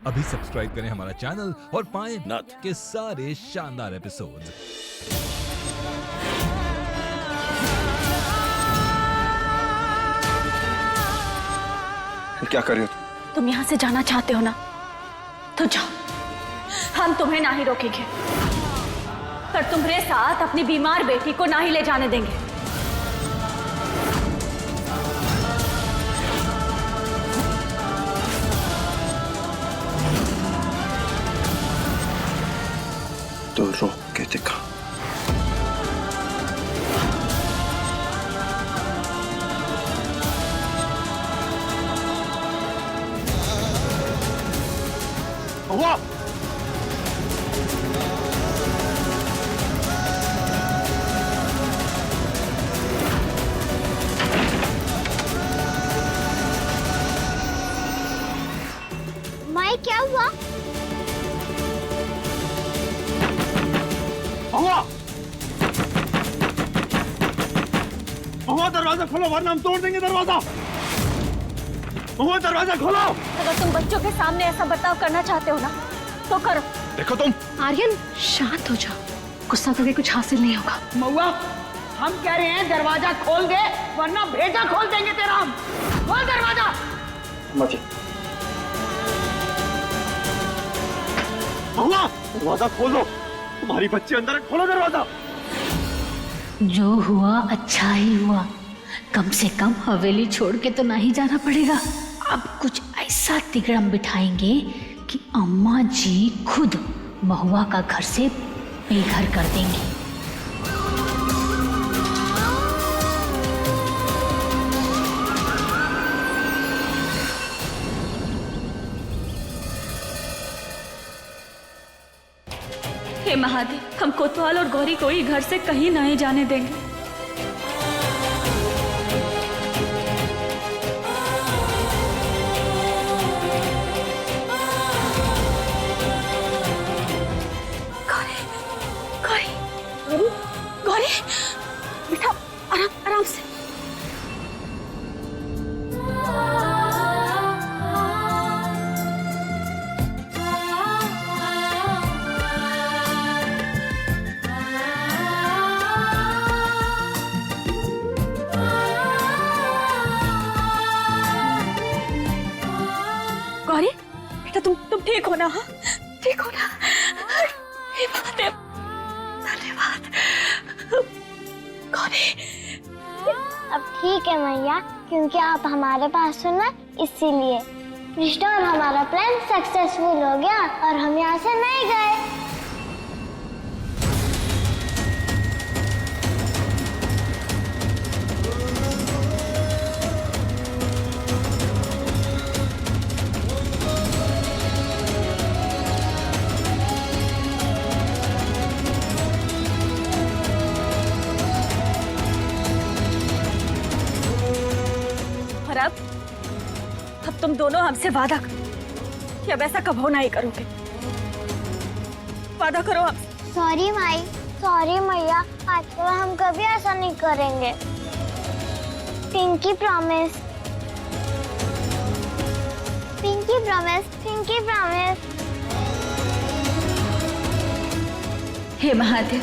अभी सब्सक्राइब करें हमारा चैनल और पाएं नाथ के सारे शानदार एपिसोड्स। क्या कर रहे हो तुम यहाँ से जाना चाहते हो ना, तो जाओ, हम तुम्हें ना ही रोकेंगे, पर तुम्हारे साथ अपनी बीमार बेटी को ना ही ले जाने देंगे। तो रोक के दिखा। हुआ माई, क्या हुआ? हुआ दरवाजा खोलो वरना हम तोड़ देंगे दरवाजा। हुआ दरवाजा खोलो। अगर तुम बच्चों के सामने ऐसा बर्ताव करना चाहते हो ना, तो करो। देखो तुम आर्यन, शांत हो जाओ, गुस्सा करके कुछ हासिल नहीं होगा। महुआ, हम कह रहे हैं दरवाजा खोल दे वरना भेजा खोल देंगे तेरा हम। खोल दरवाजा। मजे हुआ दरवाजा खोलो, तुम्हारी बच्ची अंदर है, खोलो दरवाजा। जो हुआ अच्छा ही हुआ, कम से कम हवेली छोड़ के तो नहीं जाना पड़ेगा। अब कुछ ऐसा तिगड़म बिठाएंगे कि अम्मा जी खुद महुआ का घर से बेघर कर देंगी। हे महादेव, हम कोतवाल और गौरी को ही घर से कहीं नहीं जाने देंगे। गौरी, गौरी, गौरी, बेटा, आराम आराम से। गौरी, बेटा, तुम ठीक हो ना? हाँ, ठीक हो ना? हे महादेव, धन्यवाद। गौरी, अब ठीक है मैया, क्योंकि आप हमारे पास हो ना, इसीलिए कृष्णा और हमारा प्लान सक्सेसफुल हो गया और हम यहाँ से नहीं गए। और अब तुम दोनों हमसे वादा करो कि अब ऐसा कभी नहीं करोगे। वादा करो हम। सॉरी माई, सॉरी मैया, आज के बाद हम कभी ऐसा नहीं करेंगे। Pinky promise, pinky promise, pinky promise. हे महादेव,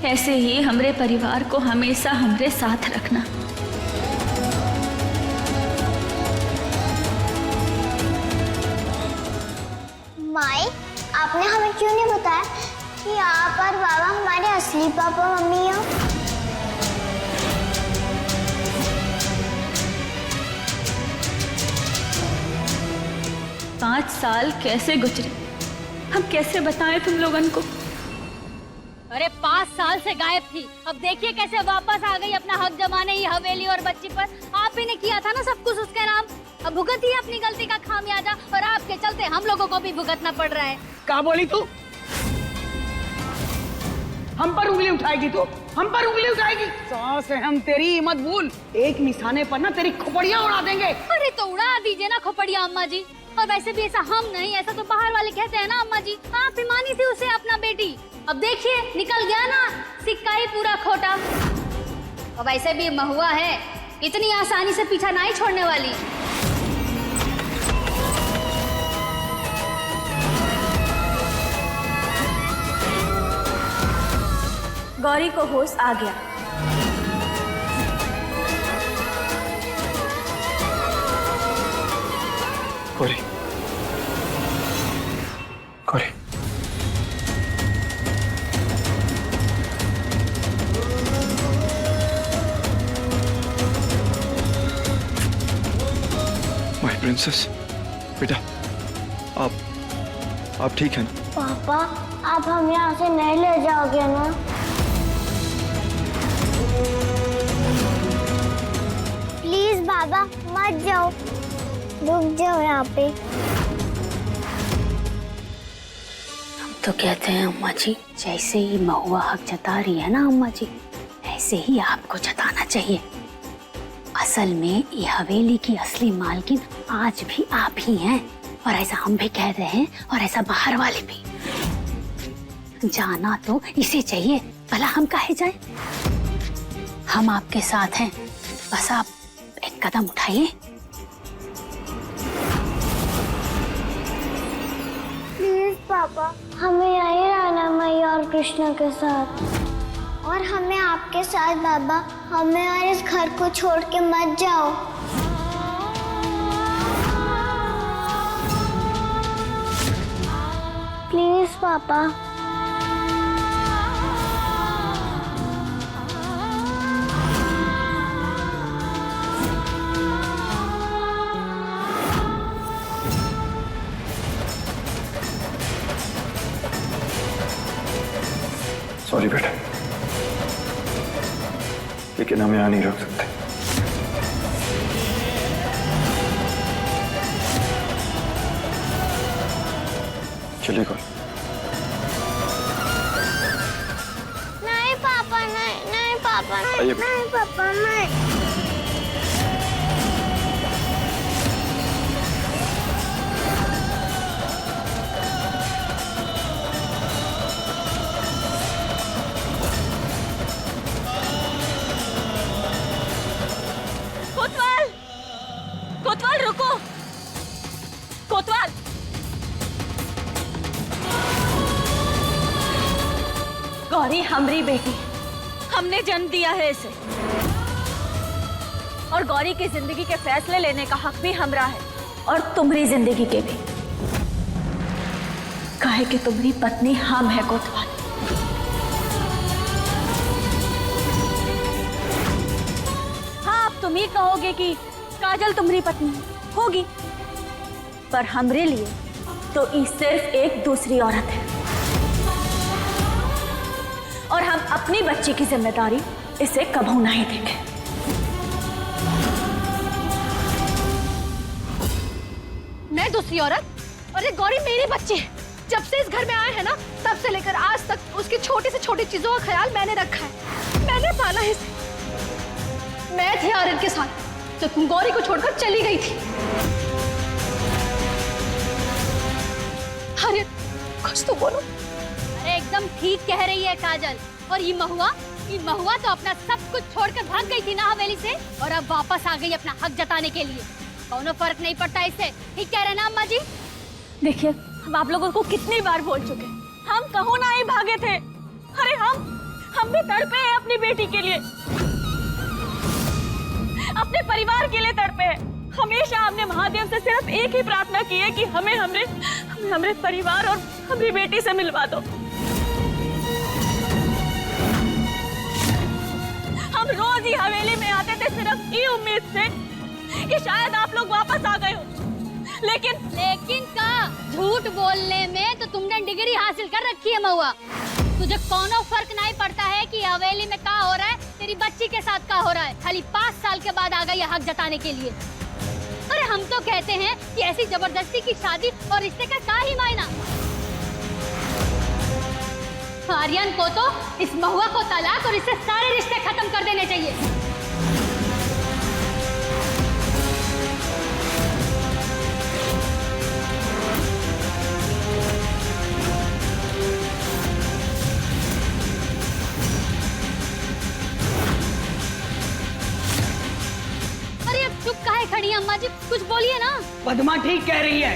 ऐसे ही हमरे परिवार को हमेशा हमरे साथ रखना। माई, आपने हमें क्यों नहीं बताया कि आप और बाबा हमारे असली पापा मम्मी हो? पाँच साल कैसे गुजरे, हम कैसे बताएं तुम लोगन को। अरे 5 साल से गायब थी, अब देखिए कैसे वापस आ गई अपना हक जमाने ही हवेली और बच्ची पर। आप ही ने किया था ना सब कुछ उसके नाम, अब भुगती है अपनी गलती का खामियाजा और आपके चलते हम लोगों को भी भुगतना पड़ रहा है। क्या बोली तू? हम पर उंगली उठाएगी तू? हम पर उंगली उठाएगी? सास है हम तेरी, मत भूल। एक निशाने पर ना तेरी खोपड़ियाँ उड़ा देंगे। अरे तो उड़ा दीजिए ना खोपड़ियाँ अम्मा जी। और वैसे भी ऐसा हम नहीं, ऐसा तो बाहर वाले कहते हैं ना अम्मा जी। आप ही मानी थी उसे अपना बेटी, अब देखिए निकल गया ना सिक्का ही पूरा खोटा। और वैसे भी महुआ है, इतनी आसानी से पीछा नहीं छोड़ने वाली। गौरी को होश आ गया। गौरी, गौरी, माय प्रिंसेस, बेटा आप ठीक हैं ना? पापा आप हम यहाँ से नहीं ले जाओगे ना? प्लीज बाबा मत जाओ, रुक जाओ यहाँ पे। हम तो कहते हैं अम्मा जी, जैसे ही महुआ हक जता रही है ना अम्मा जी, ऐसे ही आपको जताना चाहिए। असल में ये हवेली की असली मालकिन आज भी आप ही हैं, और ऐसा हम भी कह रहे हैं और ऐसा बाहर वाले भी। जाना तो इसे चाहिए, भला हम काहे जाएं? हम आपके साथ हैं, बस आप एक कदम उठाइए। प्लीज पापा हमें यहीं रहना मैया और कृष्णा के साथ, और हमें आपके साथ बाबा, हमें और इस घर को छोड़ के मत जाओ। प्लीज पापा। सॉरी बेटा, लेकिन हम यहाँ नहीं रख सकते। चलिए गौरी। नहीं पापा, नहीं नहीं पापा, नहीं आइए। नहीं पापा, नहीं। कोतवाल, कोतवाल रुको, कोतवाल। गौरी हमारी बेटी, हमने जन्म दिया है इसे, और गौरी की जिंदगी के फैसले लेने का हक भी हमरा है, और तुम्हारी जिंदगी के भी। काहे कि तुम्हारी पत्नी हम है कोतवाल। हाँ, अब तुम ही कहोगे कि काजल तुम्हारी पत्नी होगी, पर हमरे लिए तो ये सिर्फ एक दूसरी औरत है, और हम अपनी बच्ची की जिम्मेदारी इसे कभी नहीं देंगे। मैं दूसरी औरत? अरे गौरी मेरी बच्ची है, जब से इस घर में आए हैं ना, तब से लेकर आज तक उसकी छोटी से छोटी चीजों का ख्याल मैंने रखा है, मैंने पाला है इसे। मैं थी आर्यन के साथ जब तुम गौरी को छोड़कर चली गई थी। आर्यन कुछ तो बोलो। अरे एकदम ठीक कह रही है काजल। और ये महुआ तो अपना सब कुछ छोड़कर भाग गई थी ना हवेली से, और अब वापस आ गई अपना हक जताने के लिए। दोनों फर्क नहीं पड़ता इससे, ठीक कह रहे ना अम्मा जी? देखिए, हम आप लोगों को कितनी बार बोल चुके, हम कहूँ ना ही भागे थे। अरे हम भी तड़पे हैं अपनी बेटी के लिए, अपने परिवार के लिए तड़पे हैं। हमेशा हमने महादेव से सिर्फ एक ही प्रार्थना की है कि हमें हमरे परिवार और हमारी बेटी से मिलवा दो। हम रोज ही हवेली में आते थे सिर्फ ये उम्मीद से कि शायद आप लोग वापस आ गए हो, लेकिन का झूठ बोलने में तो तुमने डिग्री हासिल कर रखी है महुआ। तुझे कोनो फर्क नहीं पड़ता है कि हवेली में क्या हो रहा है, तेरी बच्ची के साथ क्या हो रहा है। खाली 5 साल के बाद आ गई हक जताने के लिए। अरे हम तो कहते हैं कि ऐसी जबरदस्ती की शादी और रिश्ते का क्या ही मायना। आर्यन को तो इस महुआ को तलाक और इससे सारे रिश्ते खत्म कर देने चाहिए। अरे अब चुप काहे खड़ी है अम्मा जी, कुछ बोलिए ना। पद्मा ठीक कह रही है।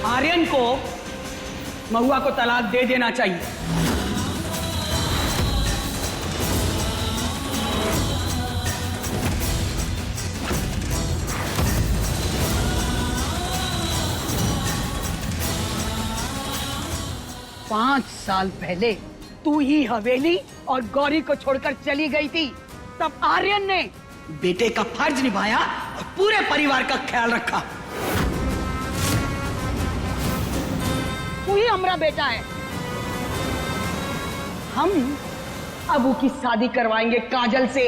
आर्यन को महुआ को तलाक दे देना चाहिए। पांच साल पहले तू ही हवेली और गौरी को छोड़कर चली गई थी, तब आर्यन ने बेटे का फर्ज निभाया और पूरे परिवार का ख्याल रखा। तू ही हमारा बेटा है। हम अबू की शादी करवाएंगे काजल से।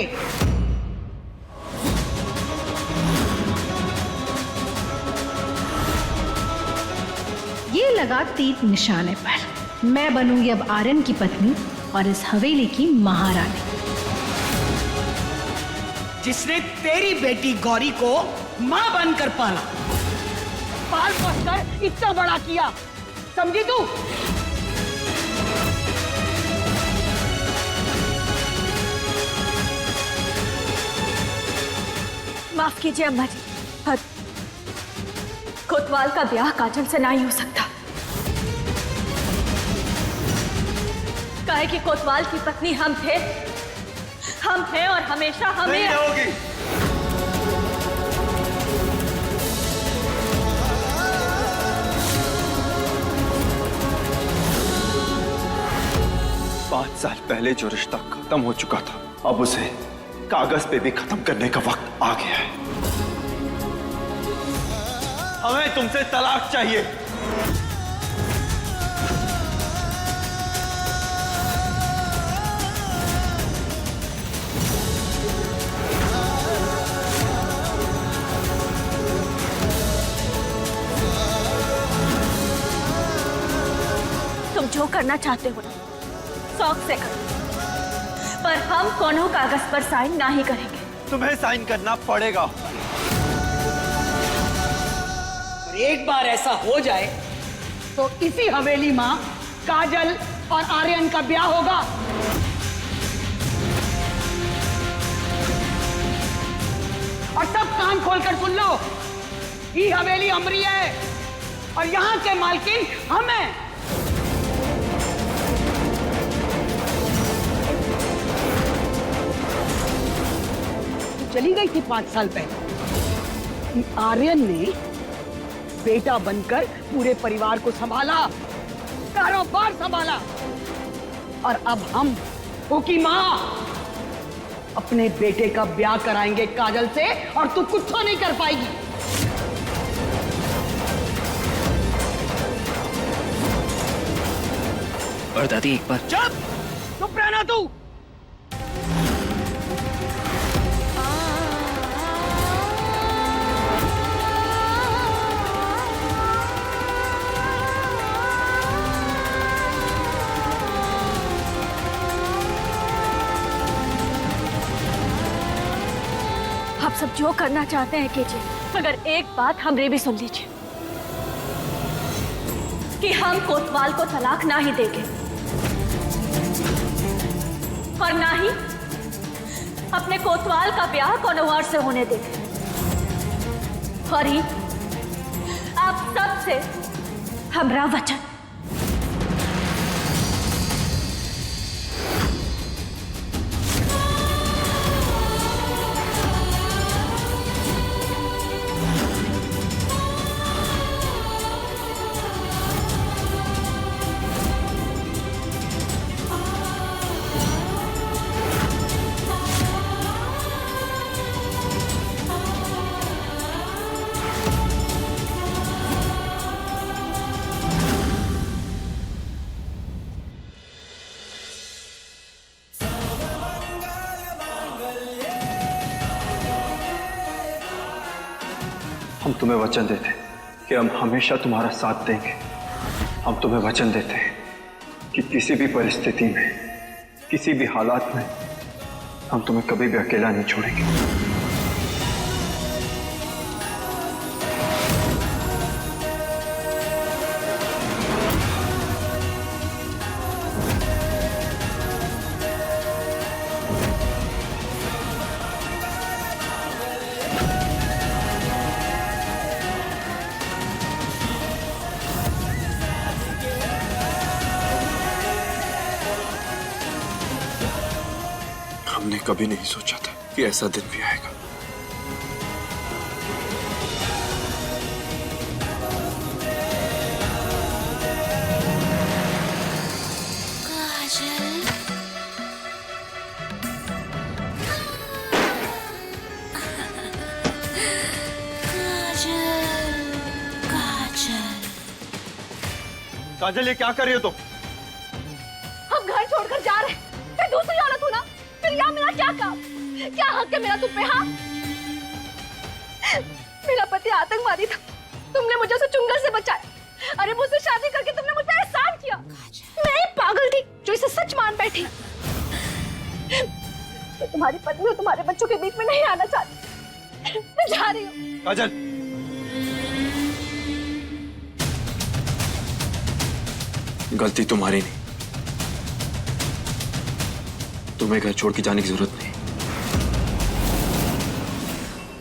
ये लगा तीर निशाने पर। मैं बनूंगी अब आर्यन की पत्नी और इस हवेली की महारानी। जिसने तेरी बेटी गौरी को मां बनकर पाला, पाल पोस कर इतना बड़ा किया, समझी तू? माफ कीजिए अम्मा जी, कोतवाल का ब्याह काजल से नहीं हो सकता। काहे कि कोतवाल की पत्नी हम थे, हम हैं और हमेशा हमें नहीं रहोगी। पांच साल पहले जो रिश्ता खत्म हो चुका था, अब उसे कागज पे भी खत्म करने का वक्त आ गया है। हमें तुमसे तलाक चाहिए। तुम जो करना चाहते हो ना, शौक से करो, पर हम कोनो कागज पर साइन नहीं करेंगे। तुम्हें साइन करना पड़ेगा। और एक बार ऐसा हो जाए तो इसी हवेली मां काजल और आर्यन का ब्याह होगा। और सब कान खोलकर सुन लो, ये हवेली हमारी है और यहाँ के मालकिन हम हैं। चली गई थी 5 साल पहले। आर्यन ने बेटा बनकर पूरे परिवार को संभाला, कारोबार संभाला, और अब हम की मां अपने बेटे का ब्याह कराएंगे काजल से और तू कुछ नहीं कर पाएगी। और दादी एक बार चुप रहना तू। आप सब जो करना चाहते हैं कीजिए, मगर एक बात हमरे भी सुन लीजिए कि हम कोतवाल को तलाक ना ही देंगे और ना ही अपने कोतवाल का ब्याह कोनो और से होने देंगे। और ही आप सब से हमरा वचन। हम तुम्हें वचन देते कि हम हमेशा तुम्हारा साथ देंगे। हम तुम्हें वचन देते हैं कि किसी भी परिस्थिति में, किसी भी हालात में हम तुम्हें कभी भी अकेला नहीं छोड़ेंगे। कभी नहीं सोचा था कि ऐसा दिन भी आएगा। काजल, ये क्या कर रही हो तुम? हम घर छोड़कर जा रहे हैं, फिर दूसरी औरत हूँ ना, फिर यहाँ मेरा क्या काम? क्या हक है मेरा तुम पे? हाँ, मेरा पति आतंकवादी था, तुमने मुझे उसे चुंगल से बचाया। अरे मुझसे शादी करके तुमने मुझ पर एहसान किया। मैं एक पागल थी जो इसे सच मान बैठी। मैं तुम्हारी पत्नी और तुम्हारे बच्चों के बीच में नहीं आना चाहती। मैं जा रही हूँ। काजल, गलती तुम्हारी नहीं, तुम्हें घर छोड़ के जाने की जरूरत नहीं।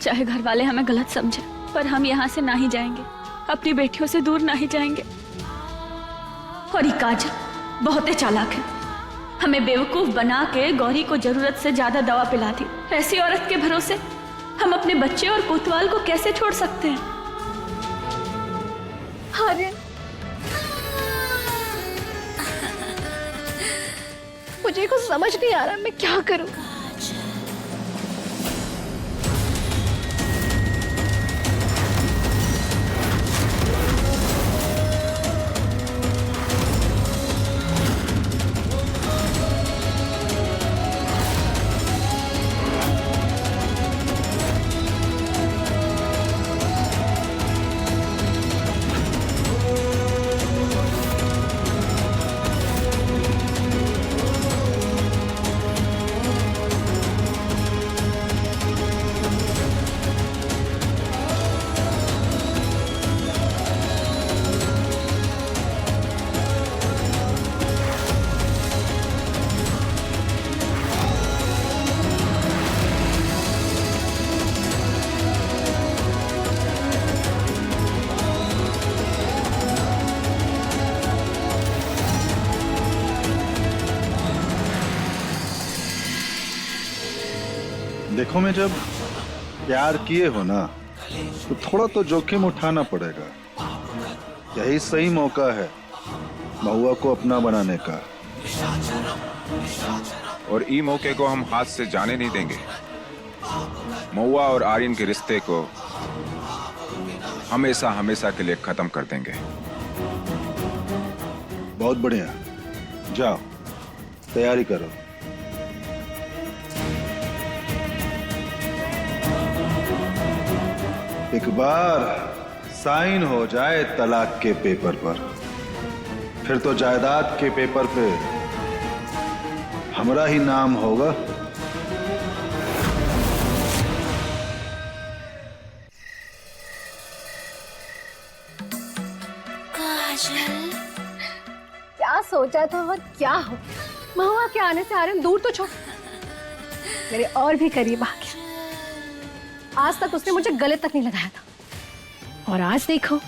चाहे घर वाले हमें गलत समझे, पर हम यहाँ से ना ही जाएंगे, अपनी बेटियों से दूर ना ही जाएंगे। और ये काजल बहुत ही चालाक है, हमें बेवकूफ बना के गौरी को जरूरत से ज्यादा दवा पिला दी। ऐसी औरत के भरोसे हम अपने बच्चे और कोतवाल को कैसे छोड़ सकते हैं? आर्यन, मुझे कुछ समझ नहीं आ रहा, मैं क्या करूं? देखो, मैं जब प्यार किए हो ना, तो थोड़ा तो जोखिम उठाना पड़ेगा। यही सही मौका है महुआ को अपना बनाने का। और ई मौके को हम हाथ से जाने नहीं देंगे। महुआ और आर्यन के रिश्ते को हमेशा हमेशा के लिए खत्म कर देंगे। बहुत बढ़िया, जाओ तैयारी करो। एक बार साइन हो जाए तलाक के पेपर पर, फिर तो जायदाद के पेपर पे हमारा ही नाम होगा। काजल, क्या सोचा था और क्या हो? महुआ के आने से आर्यन दूर तो छोड़, मेरे और भी करीब आ गया। आज तक उसने मुझे गले तक नहीं लगाया था, और आज देखो,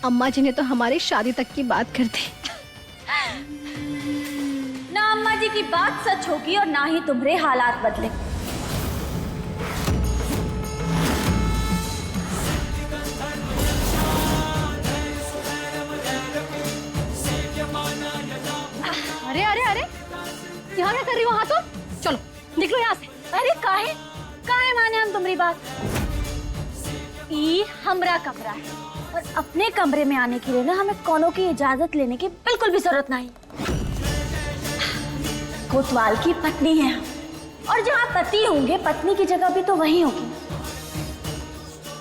अम्मा जी ने तो हमारी शादी तक की बात कर दी। ना अम्मा जी की बात सच होगी और ना ही तुम्हारे हालात बदले। अरे अरे अरे, यहाँ क्या कर रही हो? हाँ तो चलो निकलो यहाँ से। अरे काहे काहे माने हम तुम्हारी बात? ये हमरा कमरा है और अपने कमरे में आने के लिए ना हमें कोनो की इजाजत लेने की बिल्कुल भी जरूरत नहीं। कोतवाल की पत्नी है हम, और जहाँ पति होंगे पत्नी की जगह भी तो वही होगी।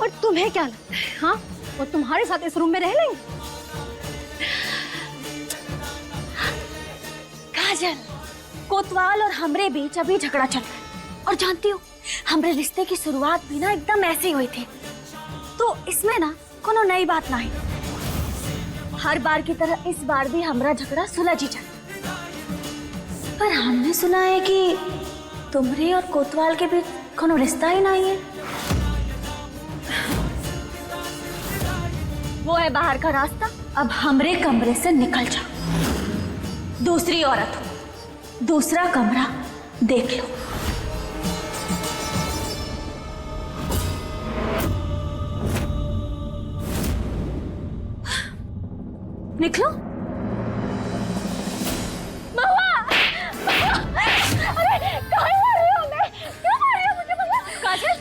और तुम्हें क्या लगता है, हाँ, वो तुम्हारे साथ इस रूम में रह लेंगे? काजल, कोतवाल और हमरे बीच अभी झगड़ा चल रहा है, और जानती हो हमरे रिश्ते की शुरुआत भी ना एकदम ऐसे ही हुई थी। तो इसमें ना कोनो नई बात नहीं। हर बार की तरह इस बार भी हमारा झगड़ा सुलझ ही जाए। पर हमने सुना है कि तुम्हारे और कोतवाल के बीच कोनो रिश्ता ही नहीं है। वो है बाहर का रास्ता, अब हमरे कमरे से निकल जाओ। दूसरी औरत हो, दूसरा कमरा देख लो। निकलो। महुआ! अरे कहाँ मार रही हो? मैं क्यों मार रही हो मुझे महुआ? काजल?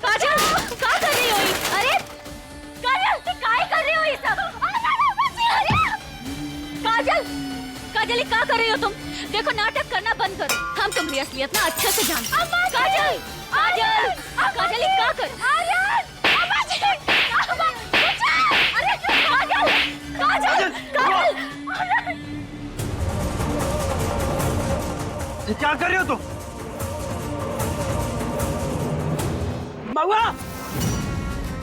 काजल, क्या कर रही हो? अरे काजल, काय कर रही हो ये सब? काजल, काजल ये क्या कर रही हो तुम? देखो नाटक करना बंद करो। हम तुम्हारी असलियत ना अच्छे से जानते हैं। काजल, काजल, काजल ये क्या कर? अरे काजल, काजल, काजल! क्या कर रहे हो तुम? महुआ,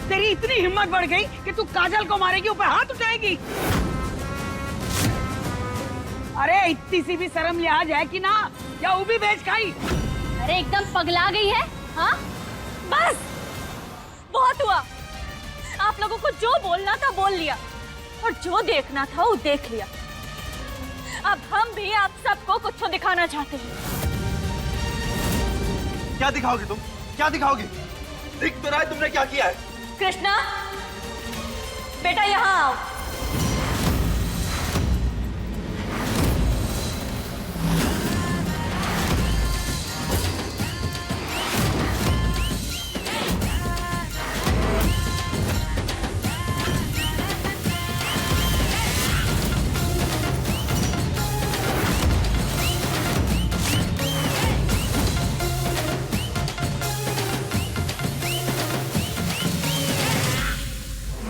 तेरी इतनी हिम्मत बढ़ गई कि तू काजल को मारेगी, ऊपर हाथ उठाएगी। अरे इतनी सी भी शर्म लिहाज है कि ना, या वो भी बेच खाई? अरे एकदम पगला गई है, हाँ? बस बहुत हुआ। आप लोगों को जो बोलना था बोल लिया और जो देखना था वो देख लिया। अब हम भी आप सबको कुछ दिखाना चाहते हैं। क्या दिखाओगे तुम? क्या दिखाओगे? दिख तो रहा है तुमने क्या किया है। कृष्णा, बेटा यहाँ आओ।